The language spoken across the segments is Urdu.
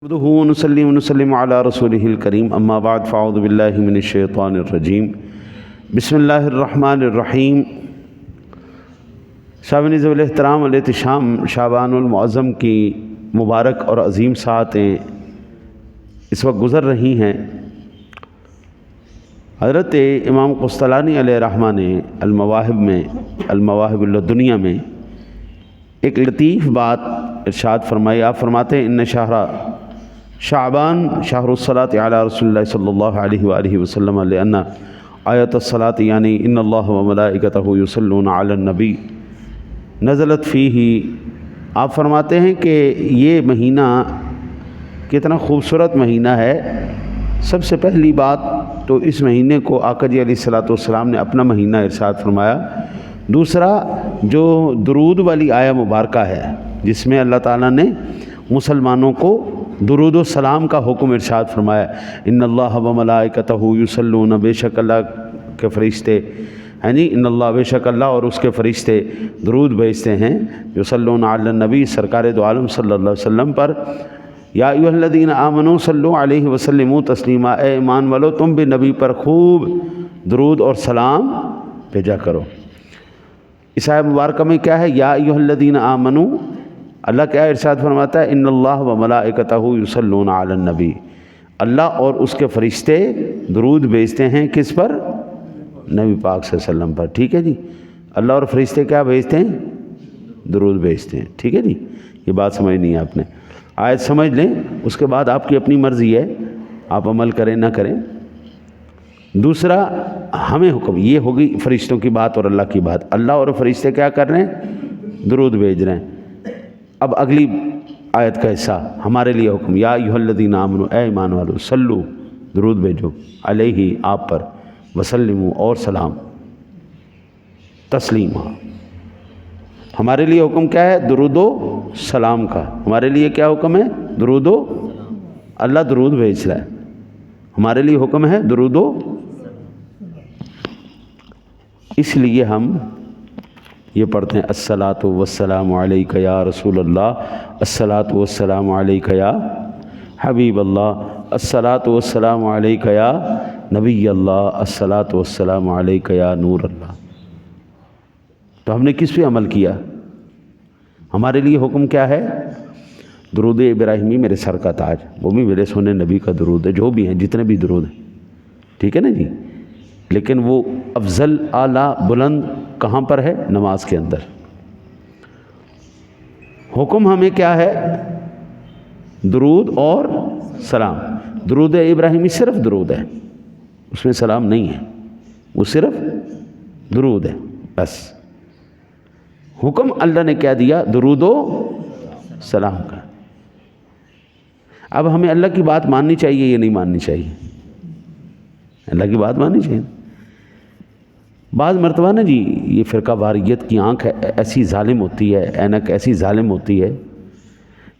نحمده ونصلي ونسلم على رسوله الكريم اما بعد فاعوذ بالله من الشیطان الرجیم بسم اللہ الرحمن الرحیم۔ شاوین ذوی الاحترام والاحتشام شعبان المعظم کی مبارک اور عظیم ساعتیں اس وقت گزر رہی ہیں۔ حضرت امام قسطلانی علیہ الرحمہ نے المواہب اللدنیہ میں ایک لطیف بات ارشاد فرمائی۔ آپ فرماتے ہیں ان شعبان شہر الصلاۃ علی رسول اللہ صلی اللہ علیہ وآلہ وسلم لأن آیت الصلاۃ یعنی ان اللہ وملائکتہ یصلون علی النبی نزلت فیہ۔ آپ فرماتے ہیں کہ یہ مہینہ کتنا خوبصورت مہینہ ہے۔ سب سے پہلی بات تو اس مہینے کو آقا جی علیہ الصلاۃ والسلام نے اپنا مہینہ ارشاد فرمایا۔ دوسرا جو درود والی آیہ مبارکہ ہے جس میں اللہ تعالیٰ نے مسلمانوں کو درود و سلام کا حکم ارشاد فرمایا۔ ان اللہ و ملائکتہ یصلون، بے شک اللہ کے فرشتے ان اللہ بے شک اللہ اور اس کے فرشتے درود بھیجتے ہیں یصلون علی النبی، سرکار دو عالم صلی اللہ علیہ وسلم پر۔ یا ایھا الذین آمنوا صلوا علیہ وسلموا تسلیما، اے ایمان والو تم بھی نبی پر خوب درود اور سلام بھیجا کرو۔ اس آیہ مبارکہ میں کیا ہے؟ یا ایھا الذین آمنوا، اللہ کیا ارشاد فرماتا ہے؟ ان اللہ و ملائکتہ یصلون علی النبی، اللہ اور اس کے فرشتے درود بھیجتے ہیں کس پر؟ نبی پاک صلی اللہ علیہ وسلم پر۔ ٹھیک ہے جی، اللہ اور فرشتے کیا بھیجتے ہیں؟ درود بھیجتے ہیں۔ ٹھیک ہے جی، یہ بات سمجھنی ہے آپ نے، آیت سمجھ لیں، اس کے بعد آپ کی اپنی مرضی ہے، آپ عمل کریں نہ کریں۔ دوسرا ہمیں حکم، یہ ہوگی فرشتوں کی بات اور اللہ کی بات۔ اللہ اور فرشتے کیا کر رہے ہیں؟ درود بھیج رہے ہیں۔ اب اگلی آیت کا حصہ ہمارے لیے حکم، یا ایھا الذین آمنوا، اے ایمان والو، صلو درود بھیجو، علیہ آپ پر، وسلموا اور سلام، تسلیما۔ ہمارے لیے حکم کیا ہے؟ درود و سلام کا۔ ہمارے لیے کیا حکم ہے؟ درود و، اللہ درود بھیج رہا ہے، ہمارے لیے حکم ہے درود و۔ اس لیے ہم یہ پڑھتے ہیں الصلاۃ والسلام علیک یا رسول اللہ، الصلاۃ والسلام علیک یا حبیب اللہ، الصلاۃ والسلام علیک یا نبی اللہ، الصلاۃ والسلام علیک یا نور اللہ۔ تو ہم نے کس پہ عمل کیا؟ ہمارے لیے حکم کیا ہے؟ درود ابراہیمی میرے سر کا تاج، وہ بھی میرے سونے نبی کا درود ہے، جو بھی ہیں جتنے بھی درود ہیں، ٹھیک ہے نا جی۔ لیکن وہ افضل اعلیٰ بلند کہاں پر ہے؟ نماز کے اندر۔ حکم ہمیں کیا ہے؟ درود اور سلام۔ درود ابراہیمی صرف درود ہے، اس میں سلام نہیں ہے، وہ صرف درود ہے بس۔ حکم اللہ نے کیا دیا؟ درود و سلام کا۔ اب ہمیں اللہ کی بات ماننی چاہیے یا نہیں ماننی چاہیے؟ اللہ کی بات ماننی چاہیے۔ بعض مرتبہ نا جی یہ فرقہ واریت کی آنکھ ایسی ظالم ہوتی ہے، اینک ایسی ظالم ہوتی ہے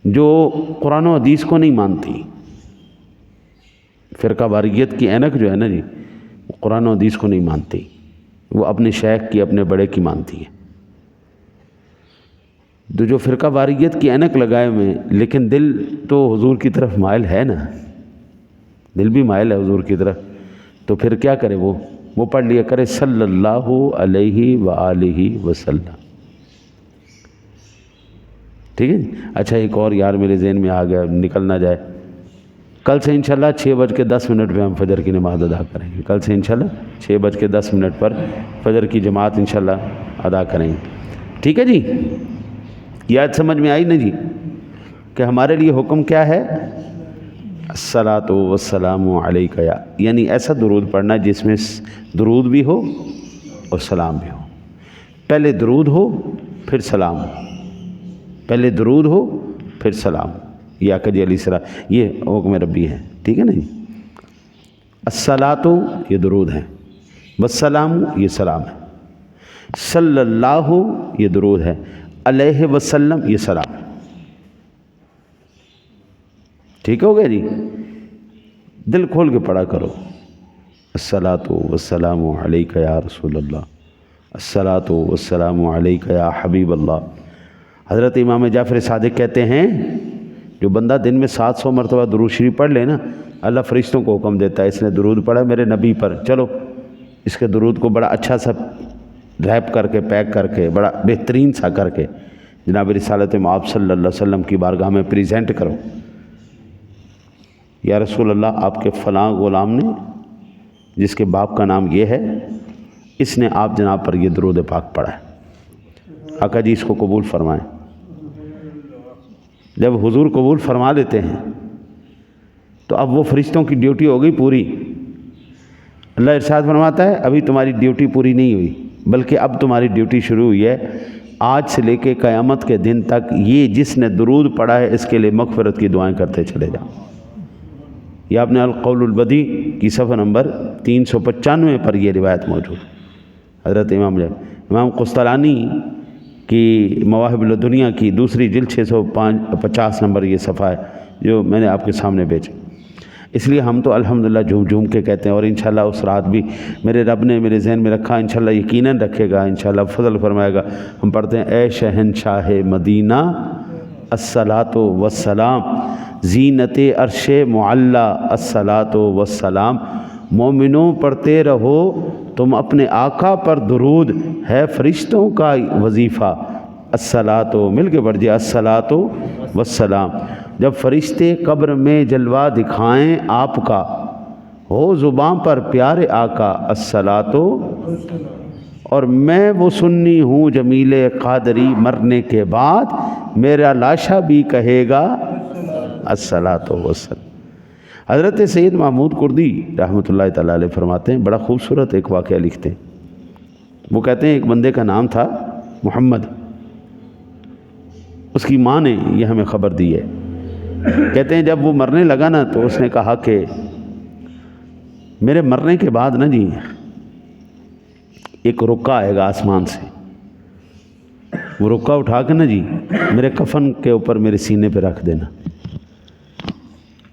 جو قرآن و حدیث کو نہیں مانتی۔ فرقہ واریت کی اینک جو ہے نا جی، وہ قرآن و حدیث کو نہیں مانتی، وہ اپنے شیخ کی، اپنے بڑے کی مانتی ہے۔ تو جو فرقہ واریت کی اینک لگائے ہوئے لیکن دل تو حضور کی طرف مائل ہے نا، دل بھی مائل ہے حضور کی طرف، تو پھر کیا کرے؟ وہ پڑھ لیا کرے صلی اللہ علیہ وآلہ وسلم۔ ٹھیک ہے جی۔ اچھا ایک اور یار میرے ذہن میں آ گیا، نکل نہ جائے، کل سے انشاءاللہ 6:10 پہ ہم فجر کی نماز ادا کریں گے۔ کل سے انشاءاللہ 6:10 پر فجر کی جماعت انشاءاللہ ادا کریں گے۔ ٹھیک ہے جی، یہ آیت سمجھ میں آئی نا جی کہ ہمارے لیے حکم کیا ہے؟ الصلاۃ والسلام علیک، یعنی ایسا درود پڑھنا جس میں درود بھی ہو اور سلام بھی ہو۔ پہلے درود ہو پھر سلام ہو، پہلے درود ہو پھر سلام، یہ آقا جی علیہ السلام، یہ حکم ربی ہے۔ ٹھیک ہے نا جی۔ الصلاۃ یہ درود ہے، والسلام یہ سلام ہے، صلی اللہ یہ درود ہے، علیہ وسلم یہ سلام ہے۔ ٹھیک ہو گیا جی۔ دل کھول کے پڑھا کرو، الصلاۃ والسلام علیک یا رسول اللہ، الصلاۃ والسلام علیک یا حبیب اللہ۔ حضرت امام جعفر صادق کہتے ہیں جو بندہ دن میں 700 مرتبہ درود شریف پڑھ لے نا، اللہ فرشتوں کو حکم دیتا ہے اس نے درود پڑھا میرے نبی پر، چلو اس کے درود کو بڑا اچھا سا ریپ کر کے، پیک کر کے، بڑا بہترین سا کر کے جناب رسالت مآب صلی اللہ علیہ وسلم کی بارگاہ میں پریزنٹ کرو، یا رسول اللہ آپ کے فلاں غلام نے جس کے باپ کا نام یہ ہے، اس نے آپ جناب پر یہ درود پاک پڑھا ہے، آقا جی اس کو قبول فرمائیں۔ جب حضور قبول فرما لیتے ہیں تو اب وہ فرشتوں کی ڈیوٹی ہو گئی پوری۔ اللہ ارشاد فرماتا ہے ابھی تمہاری ڈیوٹی پوری نہیں ہوئی، بلکہ اب تمہاری ڈیوٹی شروع ہوئی ہے، آج سے لے کے قیامت کے دن تک یہ جس نے درود پڑھا ہے اس کے لیے مغفرت کی دعائیں کرتے چلے جاؤ۔ یہ آپ نے القول البدی کی صفحہ نمبر 395 پر یہ روایت موجود ہے۔ حضرت امام قسطلانی کی مواہب الدنیا کی دوسری جلد 650 نمبر یہ صفحہ ہے جو میں نے آپ کے سامنے بھیجا۔ اس لیے ہم تو الحمدللہ جھوم جھوم کے کہتے ہیں، اور انشاءاللہ اس رات بھی میرے رب نے میرے ذہن میں رکھا، انشاءاللہ یقیناً رکھے گا، انشاءاللہ فضل فرمائے گا۔ ہم پڑھتے ہیں اے شہنشاہ مدینہ الصلاۃ والسلام، زینت عرش معلی الصلاۃ والسلام، مومنوں پڑھتے رہو تم اپنے آقا پر درود، ہے فرشتوں کا وظیفہ، الصلاۃ، مل کے پڑھ جائے الصلاۃ والسلام۔ جب فرشتے قبر میں جلوہ دکھائیں آپ کا، ہو زباں پر پیارے آقا الصلاۃ، اور میں وہ سنی ہوں جمیل قادری، مرنے کے بعد میرا لاشا بھی کہے گا الصلاۃ والسلام۔ حضرت سید محمود کردی رحمۃ اللہ تعالیٰ علیہ فرماتے ہیں، بڑا خوبصورت ایک واقعہ لکھتے ہیں۔ وہ کہتے ہیں ایک بندے کا نام تھا محمد، اس کی ماں نے یہ ہمیں خبر دی ہے۔ کہتے ہیں جب وہ مرنے لگا نا تو اس نے کہا کہ میرے مرنے کے بعد نا جی ایک رکا آئے گا آسمان سے، وہ رکا اٹھا کے نا جی میرے کفن کے اوپر میرے سینے پہ رکھ دینا،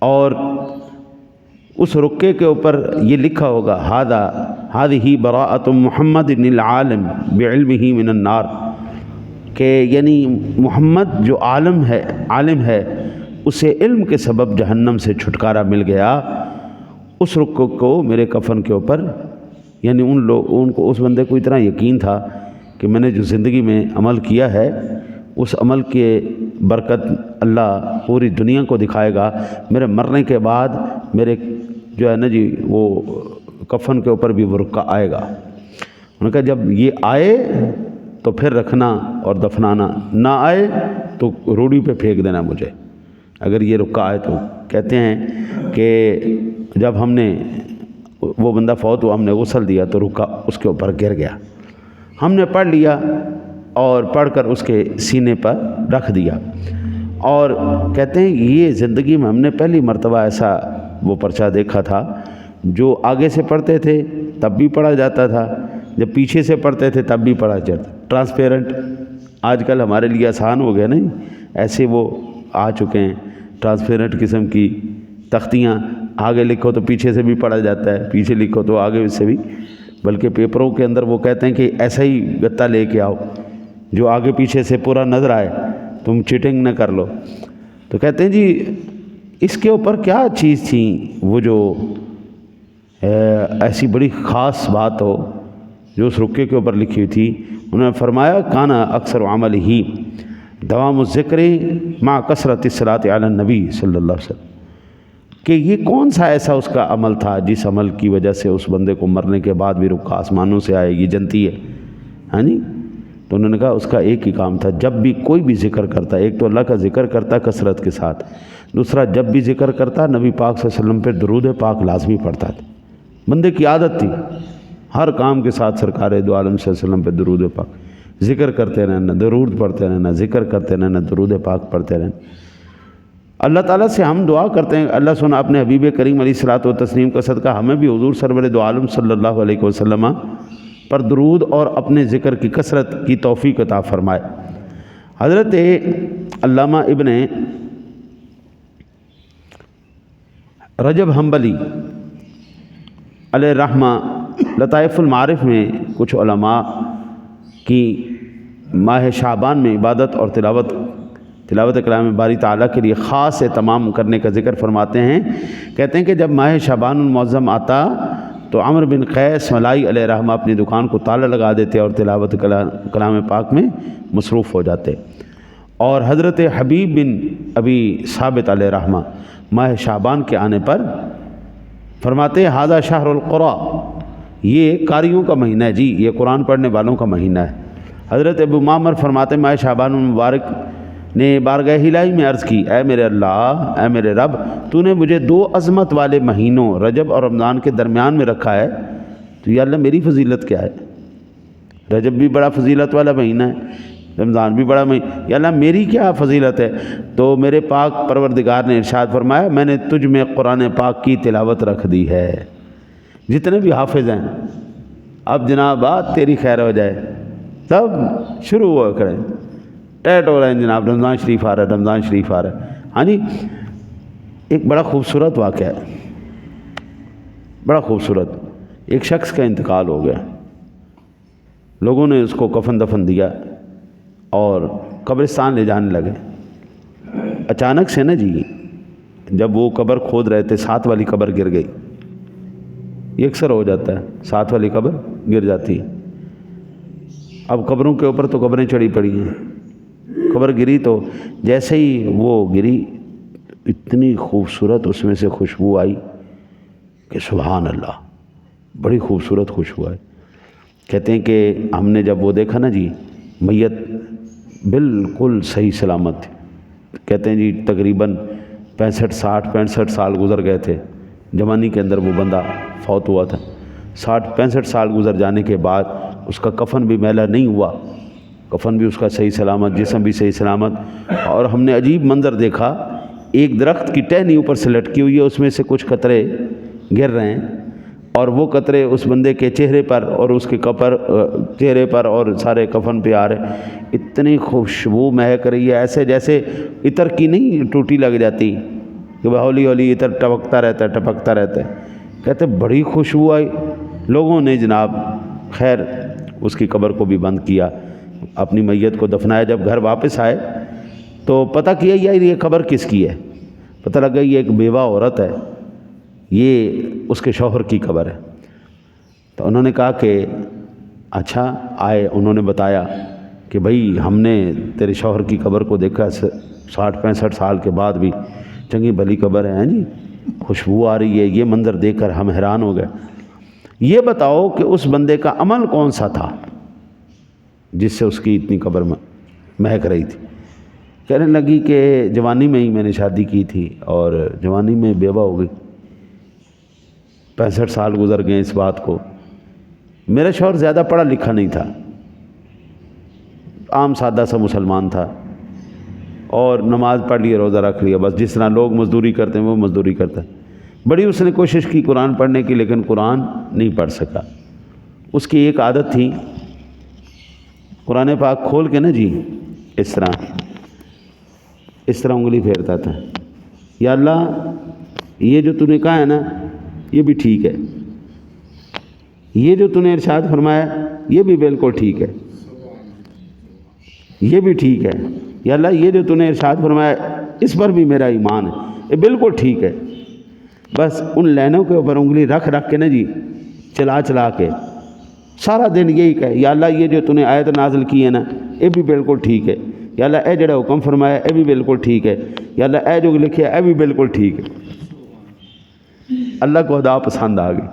اور اس رکے کے اوپر یہ لکھا ہوگا ہذہ براءۃ محمد العالم بعلمہ من النار، کہ یعنی محمد جو عالم ہے اسے علم کے سبب جہنم سے چھٹکارا مل گیا۔ اس رکو کو میرے کفن کے اوپر، یعنی ان کو اس بندے کو اتنا یقین تھا کہ میں نے جو زندگی میں عمل کیا ہے اس عمل کے برکت اللہ پوری دنیا کو دکھائے گا، میرے مرنے کے بعد میرے جو ہے نا جی وہ کفن کے اوپر بھی وہ رکا آئے گا۔ انہوں نے کہا جب یہ آئے تو پھر رکھنا اور دفنانا، نہ آئے تو روڑی پہ پھینک دینا مجھے اگر یہ رکا آئے تو۔ کہتے ہیں کہ جب ہم نے وہ بندہ فوت ہوا، ہم نے غسل دیا تو رکا اس کے اوپر گر گیا، ہم نے پڑھ لیا اور پڑھ کر اس کے سینے پر رکھ دیا، اور کہتے ہیں یہ زندگی میں ہم نے پہلی مرتبہ ایسا وہ پرچہ دیکھا تھا جو آگے سے پڑھتے تھے تب بھی پڑھا جاتا تھا، جب پیچھے سے پڑھتے تھے تب بھی پڑھا جاتا، ٹرانسپیرنٹ۔ آج کل ہمارے لیے آسان ہو گیا نہیں، ایسے وہ آ چکے ہیں ٹرانسپیرنٹ قسم کی تختیاں، آگے لکھو تو پیچھے سے بھی پڑھا جاتا ہے، پیچھے لکھو تو آگے سے بھی، بلکہ پیپروں کے اندر وہ کہتے ہیں کہ ایسا ہی گتا لے کے آؤ جو آگے پیچھے سے پورا نظر آئے، تم چیٹنگ نہ کر لو۔ تو کہتے ہیں جی اس کے اوپر کیا چیز تھی وہ جو ایسی بڑی خاص بات ہو جو اس رکے کے اوپر لکھی ہوئی تھی؟ انہوں نے فرمایا کانا اکثر عمل ہی دوام الذکر مع کثرت الصلاۃ علی النبی صلی اللہ علیہ وسلم، کہ یہ کون سا ایسا اس کا عمل تھا جس عمل کی وجہ سے اس بندے کو مرنے کے بعد بھی رکا آسمانوں سے آئے، یہ جنتی ہے، ہاں جی۔ تو انہوں نے کہا اس کا ایک ہی کام تھا، جب بھی کوئی بھی ذکر کرتا، ایک تو اللہ کا ذکر کرتا کثرت کے ساتھ، دوسرا جب بھی ذکر کرتا نبی پاک صلی اللہ علیہ وسلم پہ درود پاک لازمی پڑھتا تھا۔ بندے کی عادت تھی ہر کام کے ساتھ سرکار دو عالم صلی اللہ علیہ وسلم پہ درود پاک، ذکر کرتے رہنا، درود پڑھتے رہنا، ذکر کرتے رہنا، درود پاک پڑھتے رہنا۔ اللہ تعالیٰ سے ہم دعا کرتے ہیں اللہ سنا اپنے حبیب کریم علیہ الصلوۃ والتسلیم کا صدقہ ہمیں بھی حضور سرور دو عالم صلی اللہ علیہ وسلم پر درود اور اپنے ذکر کی کثرت کی توفیق عطا فرمائے۔ حضرت علامہ ابن رجب حنبلی علیہ رحمہ لطائف المعارف میں کچھ علماء کی ماہ شعبان میں عبادت اور تلاوت تلاوت کلام باری تعالیٰ کے لیے خاص اہتمام کرنے کا ذکر فرماتے ہیں. کہتے ہیں کہ جب ماہ شعبان المعظم آتا تو عمرو بن قیس ملائی علیہ رحمہ اپنی دکان کو تالا لگا دیتے اور تلاوت کلام پاک میں مصروف ہو جاتے. اور حضرت حبیب بن ابی ثابت علیہ رحمہ ماہ شعبان کے آنے پر فرماتے ہیں ھذا شہر القرآ، یہ قاریوں کا مہینہ ہے جی، یہ قرآن پڑھنے والوں کا مہینہ ہے. حضرت ابو معمر فرماتے ہیں ماہ شعبان المبارک نے بارگاہ الہی میں عرض کی، اے میرے اللہ، اے میرے رب، تو نے مجھے 2 عظمت والے مہینوں رجب اور رمضان کے درمیان میں رکھا ہے، تو یا اللہ میری فضیلت کیا ہے؟ رجب بھی بڑا فضیلت والا مہینہ ہے، رمضان بھی بڑا مہینہ، یا اللہ میری کیا فضیلت ہے؟ تو میرے پاک پروردگار نے ارشاد فرمایا میں نے تجھ میں قرآن پاک کی تلاوت رکھ دی ہے. جتنے بھی حافظ ہیں اب جناب بات تیری خیر ہو جائے تب شروع ہوا کریں، ٹیٹ ہو رہے ہیں جناب، رمضان شریف آ رہا ہے، رمضان شریف آ رہا ہے. ہاں جی، ایک بڑا خوبصورت واقعہ ہے، بڑا خوبصورت. ایک شخص کا انتقال ہو گیا، لوگوں نے اس کو کفن دفن دیا اور قبرستان لے جانے لگے. اچانک سے نا جی جب وہ قبر کھود رہے تھے 7 والی قبر گر گئی. یہ اکثر ہو جاتا ہے، 7 والی قبر گر جاتی ہے. اب قبروں کے اوپر تو قبریں چڑھی پڑی ہیں، قبر گری تو جیسے ہی وہ گری اتنی خوبصورت اس میں سے خوشبو آئی کہ سبحان اللہ، بڑی خوبصورت خوشبو آئی. کہتے ہیں کہ ہم نے جب وہ دیکھا نا جی میت بالکل صحیح سلامت تھی. کہتے ہیں جی تقریباً 65 سال گزر گئے تھے، جوانی کے اندر وہ بندہ فوت ہوا تھا. 65 سال گزر جانے کے بعد اس کا کفن بھی میلا نہیں ہوا، کفن بھی اس کا صحیح سلامت، جسم بھی صحیح سلامت. اور ہم نے عجیب منظر دیکھا، ایک درخت کی ٹہنی اوپر سے لٹکی ہوئی ہے، اس میں سے کچھ قطرے گر رہے ہیں اور وہ قطرے اس بندے کے چہرے پر اور اس کے چہرے پر اور سارے کفن پہ آ رہے. اتنی خوشبو مہک رہی ہے، ایسے جیسے عطر کی نہیں ٹوٹی لگ جاتی کہ ہولی ہولی عطر ٹپکتا رہتا ہے ٹپکتا رہتا ہے. کہتے بڑی خوشبو آئی. لوگوں نے جناب خیر اس کی قبر کو بھی بند کیا، اپنی میت کو دفنایا. جب گھر واپس آئے تو پتہ کیا یار یہ قبر کس کی ہے. پتہ لگا یہ ایک بیوہ عورت ہے، یہ اس کے شوہر کی قبر ہے. تو انہوں نے کہا کہ اچھا آئے. انہوں نے بتایا کہ بھئی ہم نے تیرے شوہر کی قبر کو دیکھا 60-65 سال کے بعد بھی چنگی بھلی قبر ہے جی، خوشبو آ رہی ہے. یہ منظر دیکھ کر ہم حیران ہو گئے. یہ بتاؤ کہ اس بندے کا عمل کون سا تھا جس سے اس کی اتنی قبر مہک رہی تھی. کہنے لگی کہ جوانی میں ہی میں نے شادی کی تھی اور جوانی میں بیوہ ہو گئی. 65 سال گزر گئے اس بات کو. میرا شوہر زیادہ پڑھا لکھا نہیں تھا، عام سادہ سا مسلمان تھا اور نماز پڑھ لیا، روزہ رکھ لیا، بس جس طرح لوگ مزدوری کرتے ہیں وہ مزدوری کرتا ہے. بڑی اس نے کوشش کی قرآن پڑھنے کی لیکن قرآن نہیں پڑھ سکا. اس کی ایک عادت تھی، قرآن پاک کھول کے نا جی اس طرح انگلی پھیرتا تھا، یا اللہ یہ جو تو نے کہا ہے نا یہ بھی ٹھیک ہے، یہ جو تو نے ارشاد فرمایا یہ بھی بالکل ٹھیک ہے، یہ بھی ٹھیک ہے، یا اللہ یہ جو تو نے ارشاد فرمایا اس پر بھی میرا ایمان ہے، یہ بالکل ٹھیک ہے. بس ان لینوں کے اوپر انگلی رکھ کے نا جی چلا کے سارا دن یہی کہے، یا اللہ یہ جو تو نے آیت نازل کی ہے نا یہ بھی بالکل ٹھیک ہے، یا اللہ اے جڑا حکم فرمایا یہ بھی بالکل ٹھیک ہے، یا اللہ اے جو لکھے یہ بھی بالکل ٹھیک ہے. اللہ کو ادا پسند آ گئی.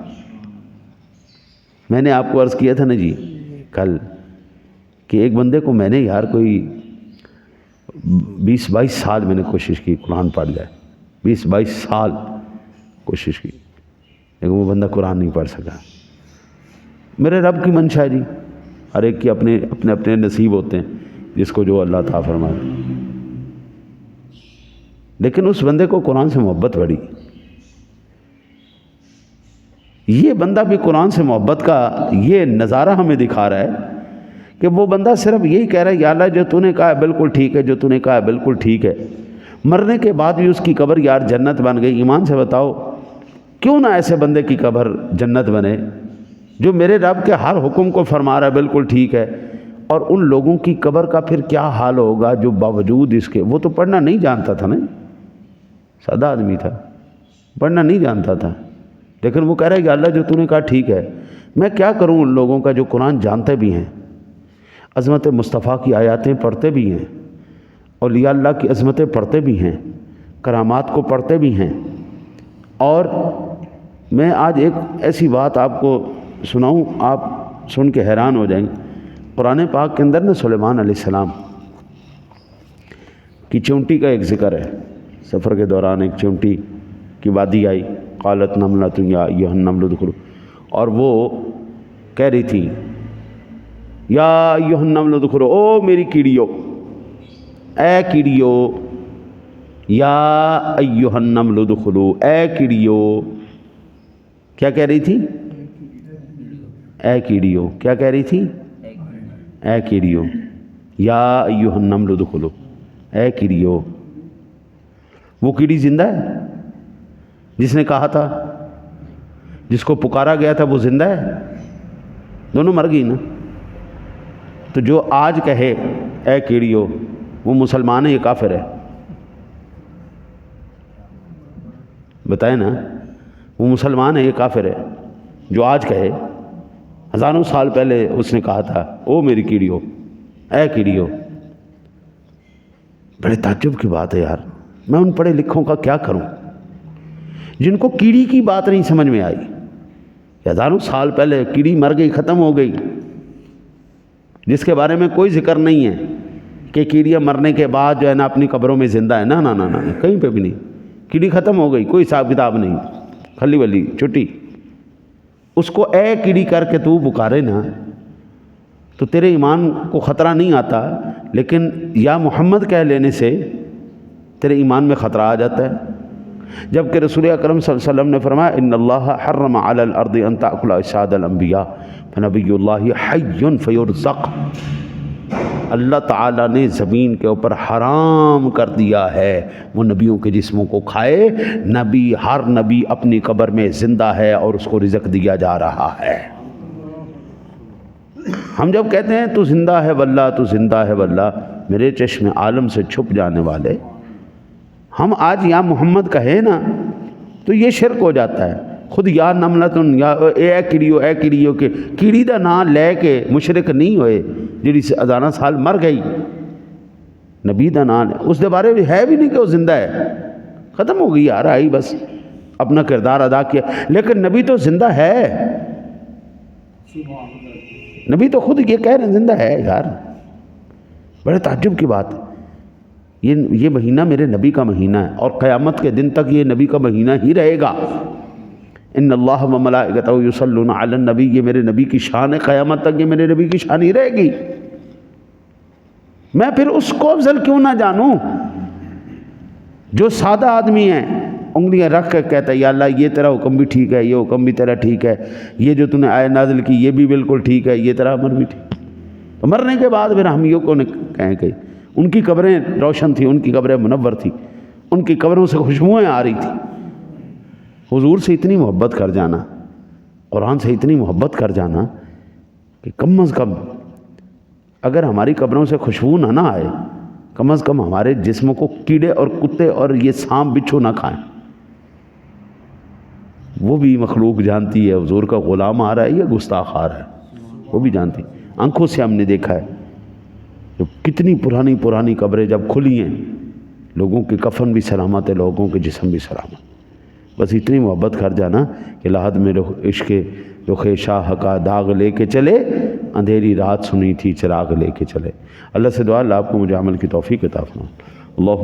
میں نے آپ کو عرض کیا تھا نا جی کل کہ ایک بندے کو میں نے یار کوئی 20-22 سال میں نے کوشش کی قرآن پڑھ جائے، 20-22 سال کوشش کی لیکن وہ بندہ قرآن نہیں پڑھ سکا. میرے رب کی منشا ہے جی، ہر ایک کی اپنے نصیب ہوتے ہیں جس کو جو اللہ تعالیٰ فرمائے. لیکن اس بندے کو قرآن سے محبت بڑی. یہ بندہ بھی قرآن سے محبت کا یہ نظارہ ہمیں دکھا رہا ہے کہ وہ بندہ صرف یہی کہہ رہا ہے یا اللہ جو تو نے کہا ہے بالکل ٹھیک ہے، جو تو نے کہا ہے بالکل ٹھیک ہے. مرنے کے بعد بھی اس کی قبر یار جنت بن گئی. ایمان سے بتاؤ کیوں نہ ایسے بندے کی قبر جنت بنے جو میرے رب کے ہر حکم کو فرما رہا ہے بالکل ٹھیک ہے، اور ان لوگوں کی قبر کا پھر کیا حال ہوگا جو باوجود اس کے، وہ تو پڑھنا نہیں جانتا تھا نا، سادہ آدمی تھا، پڑھنا نہیں جانتا تھا، لیکن وہ کہہ رہا ہے کہ اللہ جو تو نے کہا ٹھیک ہے، میں کیا کروں ان لوگوں کا جو قرآن جانتے بھی ہیں، عظمت مصطفیٰ کی آیاتیں پڑھتے بھی ہیں، اولیاء اللہ کی عظمتیں پڑھتے بھی ہیں، کرامات کو پڑھتے بھی ہیں۔ اور میں آج ایک ایسی بات آپ کو سناؤں، آپ سن کے حیران ہو جائیں گے۔ قرآن پاک کے اندر نا سلیمان علیہ السلام کی چونٹی کا ایک ذکر ہے۔ سفر کے دوران ایک چونٹی کی وادی آئی، قالت نملۃ یا ایھا النمل ادخلوا، اور وہ کہہ رہی تھی یا ایھا النمل ادخلوا، او میری کیڑیو، اے کیڑیو، یا ایھا النمل ادخلوا، اے کیڑیو، کیا کہہ رہی تھی؟ اے کیڑیو، کیا کہہ رہی تھی؟ اے کیڑیو، یا ایھا النمل ادخلوا، اے کیڑیو۔ وہ کیڑی زندہ ہے جس نے کہا تھا، جس کو پکارا گیا تھا، وہ زندہ ہے؟ دونوں مر گئی نا۔ تو جو آج کہے اے کیڑیو، وہ مسلمان ہے یا کافر ہے؟ بتائیں نا، وہ مسلمان ہے یا کافر ہے جو آج کہے؟ ہزاروں سال پہلے اس نے کہا تھا او میری کیڑیو، اے کیڑیو۔ بڑے تعجب کی بات ہے یار، میں ان پڑھے لکھوں کا کیا کروں جن کو کیڑی کی بات نہیں سمجھ میں آئی۔ ہزاروں سال پہلے کیڑی مر گئی، ختم ہو گئی، جس کے بارے میں کوئی ذکر نہیں ہے کہ کیڑیاں مرنے کے بعد جو ہے نا اپنی قبروں میں زندہ ہے، نہ کہیں پہ بھی نہیں۔ کیڑی ختم ہو گئی، کوئی حساب کتاب نہیں، کھلی ولی چھٹی۔ اس کو اے کیڑی کر کے تو پکارے نا تو تیرے ایمان کو خطرہ نہیں آتا، لیکن یا محمد کہہ لینے سے تیرے ایمان میں خطرہ آ جاتا ہے۔ جبکہ رسول اکرم صلی اللہ علیہ وسلم نے فرمایا ان اللہ حرم علی الارض ان تأکل اجساد الانبیاء فنبی اللہ حی فیرزق۔ اللہ تعالیٰ نے زمین کے اوپر حرام کر دیا ہے وہ نبیوں کے جسموں کو کھائے۔ نبی، ہر نبی اپنی قبر میں زندہ ہے اور اس کو رزق دیا جا رہا ہے۔ ہم جب کہتے ہیں تو زندہ ہے واللہ، تو زندہ ہے واللہ، میرے چشم عالم سے چھپ جانے والے، ہم آج یا محمد کہیں نا تو یہ شرک ہو جاتا ہے۔ خود یا نملتن، یا اے کیڑیو، اے کیڑیو کے کیڑی دا نام لے کے مشرک نہیں ہوئے جڑی ہزاراں سال مر گئی۔ نبی دا نام اس دے بارے میں ہے بھی نہیں کہ وہ زندہ ہے، ختم ہو گئی یار، آئی بس اپنا کردار ادا کیا، لیکن نبی تو زندہ ہے۔ نبی تو خود یہ کہہ رہے ہیں زندہ ہے یار۔ بڑے تعجب کی بات ہے۔ یہ مہینہ میرے نبی کا مہینہ ہے اور قیامت کے دن تک یہ نبی کا مہینہ ہی رہے گا۔ ان اللہ و ملائکتہ یصلون علی النبی، یہ میرے نبی کی شان ہے، قیامت تک یہ میرے نبی کی شان ہی رہے گی۔ میں پھر اس کو افضل کیوں نہ جانوں جو سادہ آدمی ہیں، انگلیاں رکھ کے کہتا ہے یا اللہ یہ تیرا حکم بھی ٹھیک ہے، یہ حکم بھی تیرا ٹھیک ہے، یہ جو تو نے آیت نازل کی یہ بھی بالکل ٹھیک ہے، یہ تیرا امر بھی ٹھیک ہے۔ تو مرنے کے بعد پھر ہم یہ کو کہیں کہ ان کی قبریں روشن تھیں، ان کی قبریں منور تھیں، ان کی قبروں سے خوشبوئیں آ رہی تھیں۔ حضور سے اتنی محبت کر جانا، قرآن سے اتنی محبت کر جانا کہ کم از کم اگر ہماری قبروں سے خوشبو نہ آئے، کم از کم ہمارے جسموں کو کیڑے اور کتے اور یہ سانپ بچھو نہ کھائیں۔ وہ بھی مخلوق جانتی ہے حضور کا غلام آ رہا ہے یا گستاخ آ رہا ہے، وہ بھی جانتی۔ آنکھوں سے ہم نے دیکھا ہے جو کتنی پرانی پرانی قبریں جب کھلی ہیں، لوگوں کے کفن بھی سلامت ہے، لوگوں کے جسم بھی سلامت۔ بس اتنی محبت کر جانا کہ لحد میں عشق رخ شاہ کا داغ لے کے چلے، اندھیری رات سنی تھی چراغ لے کے چلے۔ اللہ سے دعا اللہ آپ کو مجھے عمل کی توفیق عطا فرمائے۔ اللہ